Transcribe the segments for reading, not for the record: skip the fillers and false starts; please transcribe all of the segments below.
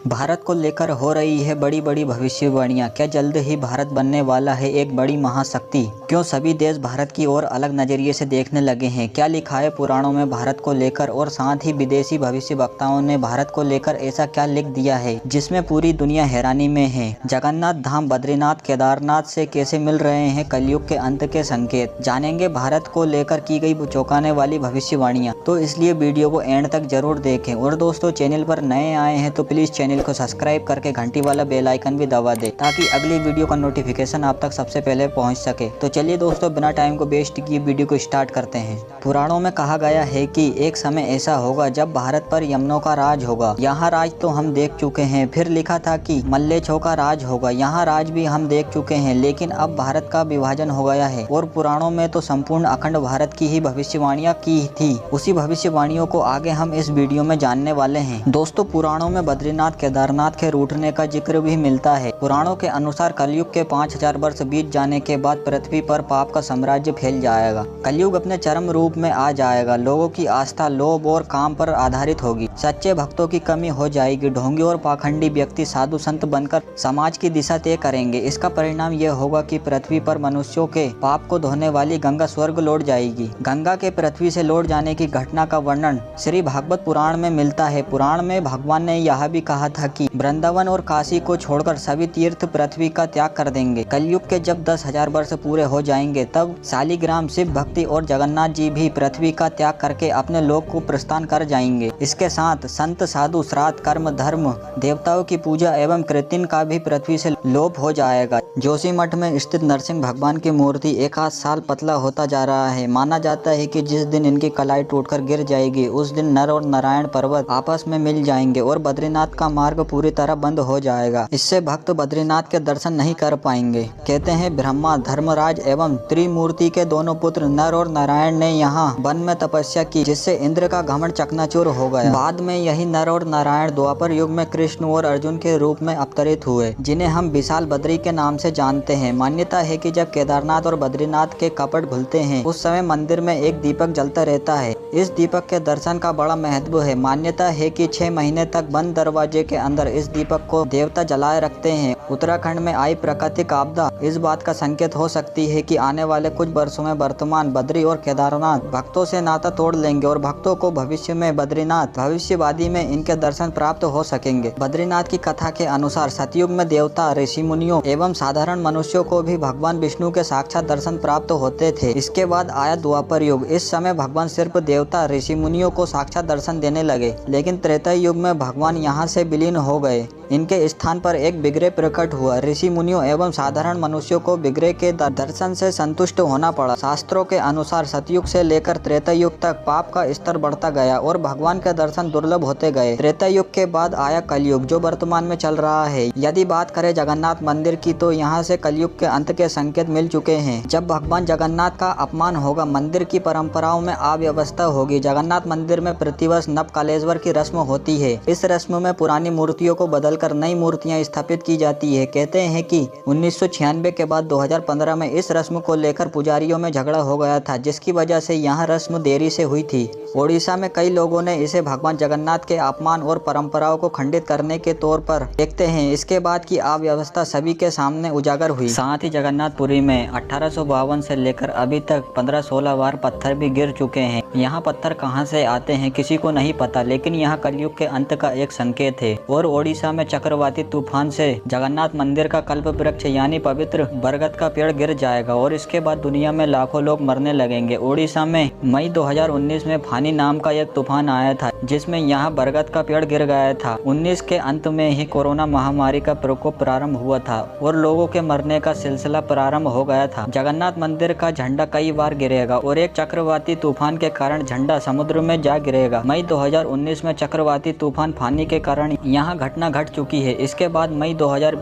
भारत को लेकर हो रही है बड़ी बड़ी भविष्यवाणियां। क्या जल्द ही भारत बनने वाला है एक बड़ी महाशक्ति? क्यों सभी देश भारत की ओर अलग नजरिए से देखने लगे हैं? क्या लिखा है पुराणों में भारत को लेकर, और साथ ही विदेशी भविष्यवक्ताओं ने भारत को लेकर ऐसा क्या लिख दिया है जिसमें पूरी दुनिया हैरानी में है? जगन्नाथ धाम, बद्रीनाथ, केदारनाथ से कैसे मिल रहे हैं कलयुग के अंत के संकेत? जानेंगे भारत को लेकर की गई चौंकाने वाली भविष्यवाणियां। तो इसलिए वीडियो को एंड तक जरूर देखें। और दोस्तों, चैनल पर नए आए हैं तो प्लीज चैनल को सब्सक्राइब करके घंटी वाला बेल आइकन भी दबा दे, ताकि अगली वीडियो का नोटिफिकेशन आप तक सबसे पहले पहुंच सके। तो चलिए दोस्तों, बिना टाइम को वेस्ट किए वीडियो को स्टार्ट करते हैं। पुराणों में कहा गया है कि एक समय ऐसा होगा जब भारत पर यमनों का राज होगा। यहाँ राज तो हम देख चुके हैं। फिर लिखा था कि मल्लेच्छों का राज होगा। यहाँ राज भी हम देख चुके हैं, लेकिन अब भारत का विभाजन हो गया है। और पुराणों में तो संपूर्ण अखंड भारत की ही भविष्यवाणियां की थी। उसी भविष्यवाणियों को आगे हम इस वीडियो में जानने वाले हैं। दोस्तों, पुराणों में बद्रीनाथ, केदारनाथ के रूठने का जिक्र भी मिलता है। पुराणों के अनुसार कलयुग के 5000 वर्ष बीत जाने के बाद पृथ्वी पर पाप का साम्राज्य फैल जाएगा। कलयुग अपने चरम रूप में आ जाएगा। लोगों की आस्था लोभ और काम पर आधारित होगी। सच्चे भक्तों की कमी हो जाएगी। ढोंगी और पाखंडी व्यक्ति साधु संत बनकर समाज की दिशा तय करेंगे। इसका परिणाम यह होगा कि पृथ्वी पर मनुष्यों के पाप को धोने वाली गंगा स्वर्ग लौट जाएगी। गंगा के पृथ्वी से लौट जाने की घटना का वर्णन श्री भागवत पुराण में मिलता है। पुराण में भगवान ने यह भी कहा था कि वृंदावन और काशी को छोड़कर सभी तीर्थ पृथ्वी का त्याग कर देंगे। कलयुग के जब 10,000 वर्ष पूरे हो जाएंगे, तब शालिग्राम, शिव भक्ति और जगन्नाथ जी भी पृथ्वी का त्याग करके अपने लोक को प्रस्थान कर जाएंगे। इसके साथ संत, साधु, श्राद्ध, कर्म, धर्म, देवताओं की पूजा एवं कृतिन का भी पृथ्वी से लोप हो जाएगा। जोशीमठ में स्थित नरसिंह भगवान की मूर्ति एक आध साल पतला होता जा रहा है। माना जाता है कि जिस दिन इनकी कलाई टूटकर गिर जाएगी, उस दिन नर और नारायण पर्वत आपस में मिल जाएंगे और बद्रीनाथ का मार्ग पूरी तरह बंद हो जाएगा। इससे भक्त बद्रीनाथ के दर्शन नहीं कर पाएंगे। कहते हैं ब्रह्मा, धर्मराज एवं त्रिमूर्ति के दोनों पुत्र नर और नारायण ने यहाँ वन में तपस्या की, जिससे इंद्र का घमंड चकनाचूर हो गया। बाद में यही नर और नारायण द्वापर युग में कृष्ण और अर्जुन के रूप में अवतरित हुए, जिन्हें हम विशाल बद्री के नाम से जानते हैं। मान्यता है कि जब केदारनाथ और बद्रीनाथ के कपट खुलते हैं, उस समय मंदिर में एक दीपक जलता रहता है। इस दीपक के दर्शन का बड़ा महत्व है। मान्यता है कि 6 महीने तक बंद दरवाजे के अंदर इस दीपक को देवता जलाए रखते हैं। उत्तराखंड में आई प्राकृतिक आपदा इस बात का संकेत हो सकती है कि आने वाले कुछ वर्षों में वर्तमान बद्री और केदारनाथ भक्तों से नाता तोड़ लेंगे और भक्तों को भविष्य में बद्रीनाथ भविष्यवादी में इनके दर्शन प्राप्त हो सकेंगे। बद्रीनाथ की कथा के अनुसार सतयुग में देवता, ऋषि मुनियों एवं साधारण मनुष्यों को भी भगवान विष्णु के साक्षात दर्शन प्राप्त होते थे। इसके बाद आया द्वापर युग। इस समय भगवान सिर्फ देवता, ऋषि मुनियों को साक्षात दर्शन देने लगे। लेकिन त्रेता युग में भगवान यहाँ से विलीन हो गए। इनके स्थान पर एक विग्रह प्रकट हुआ। ऋषि मुनियों एवं साधारण मनुष्यों को विग्रह के दर्शन से संतुष्ट होना पड़ा। शास्त्रों के अनुसार सतयुग से लेकर त्रेता युग तक पाप का स्तर बढ़ता गया और भगवान के दर्शन दुर्लभ होते गए। त्रेता युग के बाद आया कलयुग, जो वर्तमान में चल रहा है। यदि बात करें जगन्नाथ मंदिर की, तो यहाँ से कलयुग के अंत के संकेत मिल चुके हैं। जब भगवान जगन्नाथ का अपमान होगा, मंदिर की परंपराओं में अव्यवस्था होगी। जगन्नाथ मंदिर में प्रतिवर्ष नवकलेश्वर की रस्म होती है। इस रस्म में पुरानी मूर्तियों को बदलकर नई मूर्तियां स्थापित की जाती है। कहते हैं कि 1996 के बाद 2015 में इस रस्म को लेकर पुजारियों में झगड़ा हो गया था, जिसकी वजह से यह रस्म देरी से हुई थी। ओडिशा में कई लोगों ने इसे भगवान जगन्नाथ के अपमान और परंपराओं को खंडित करने के तौर पर देखते हैं। इसके बाद की अव्यवस्था सभी के सामने उजागर हुई। साथ ही जगन्नाथपुरी में 1852 से लेकर अभी तक 15-16 बार पत्थर भी गिर चुके हैं। यहाँ पत्थर कहाँ से आते हैं किसी को नहीं पता, लेकिन यहाँ कलयुग के अंत का एक संकेत है। और ओडिशा में चक्रवाती तूफान से जगन्नाथ मंदिर का कल्प वृक्ष यानी पवित्र बरगद का पेड़ गिर जाएगा और इसके बाद दुनिया में लाखों लोग मरने लगेंगे। ओडिशा में मई 2019 में फानी नाम का एक तूफान आया था, जिसमें यहाँ बरगद का पेड़ गिर गया था। 19 के अंत में ही कोरोना महामारी का प्रकोप प्रारंभ हुआ था और लोगों के मरने का सिलसिला प्रारंभ हो गया था। जगन्नाथ मंदिर का झंडा कई बार गिरेगा और एक चक्रवाती तूफान के कारण झंडा समुद्र में जा गिरेगा। मई 2019 में चक्रवाती तूफान फानी के कारण यहाँ घटना घट चुकी है। इसके बाद मई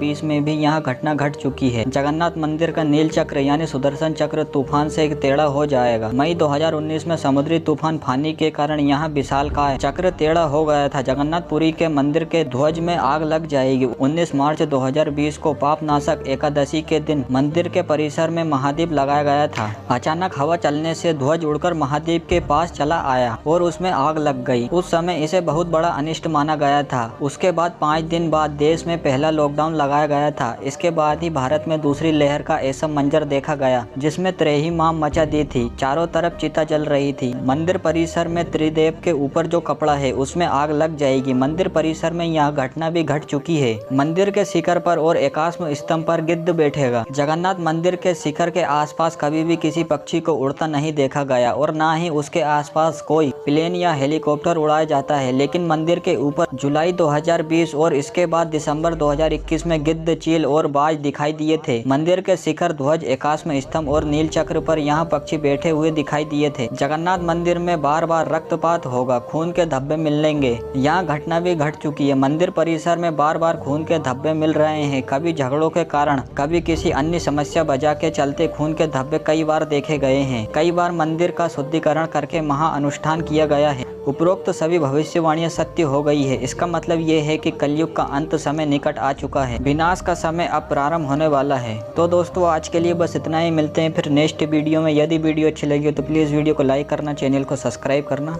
2020 में भी यहाँ घटना घट चुकी है। जगन्नाथ मंदिर का नील चक्र यानी सुदर्शन चक्र तूफान से टेढ़ा हो जाएगा। मई 2019 में समुद्री तूफान फानी के कारण यहाँ विशालकाय चक्र टेढ़ा हो गया था। जगन्नाथपुरी के मंदिर के ध्वज में आग लग जाएगी। 19 मार्च 2020 को पापनाशक एकादशी के दिन मंदिर के परिसर में महादीप लगाया गया था। अचानक हवा चलने से ध्वज उड़कर महादीप के पास चला आया और उसमें आग लग गई। उस समय इसे बहुत बड़ा अनिष्ट माना गया था। उसके बाद 5 दिन बाद देश में पहला लॉकडाउन लगाया गया था। इसके बाद ही भारत में दूसरी लहर का ऐसा मंजर देखा गया जिसमें त्रहिमाम मचा दी थी। चारों तरफ चिता जल रही थी। मंदिर परिसर में त्रिदेव के ऊपर जो कपड़ा है उसमें आग लग जाएगी। मंदिर परिसर में यह घटना भी घट चुकी है। मंदिर के शिखर पर और एकात्म स्तंभ पर गिद्ध बैठेगा। जगन्नाथ मंदिर के शिखर के आसपास कभी भी किसी पक्षी को उड़ता नहीं देखा गया और न ही उसके आसपास कोई प्लेन या हेलीकॉप्टर उड़ाया जाता है। लेकिन मंदिर के ऊपर जुलाई 2020 और इसके बाद दिसंबर 2021 में गिद्ध, चील और बाज दिखाई दिए थे। मंदिर के शिखर, ध्वज, एकात्म स्तंभ और नील चक्र पर यहाँ पक्षी बैठे हुए दिखाई दिए थे। जगन्नाथ मंदिर में बार बार रक्तपात होगा, खून के धब्बे मिलेंगे। यहाँ घटना भी घट चुकी है। मंदिर परिसर में बार बार खून के धब्बे मिल रहे हैं। कभी झगड़ों के कारण, कभी किसी अन्य समस्या वजह के चलते खून के धब्बे कई बार देखे गए हैं। कई बार मंदिर का शुद्धिकरण करके महाअनुष्ठान किया गया है। उपरोक्त सभी भविष्यवाणियां सत्य हो गई है। इसका मतलब ये है कि कलयुग का अंत समय निकट आ चुका है। विनाश का समय अब प्रारंभ होने वाला है। तो दोस्तों आज के लिए बस इतना ही। मिलते हैं फिर नेक्स्ट वीडियो में। यदि वीडियो अच्छी लगी हो तो प्लीज़ वीडियो को लाइक करना, चैनल को सब्सक्राइब करना।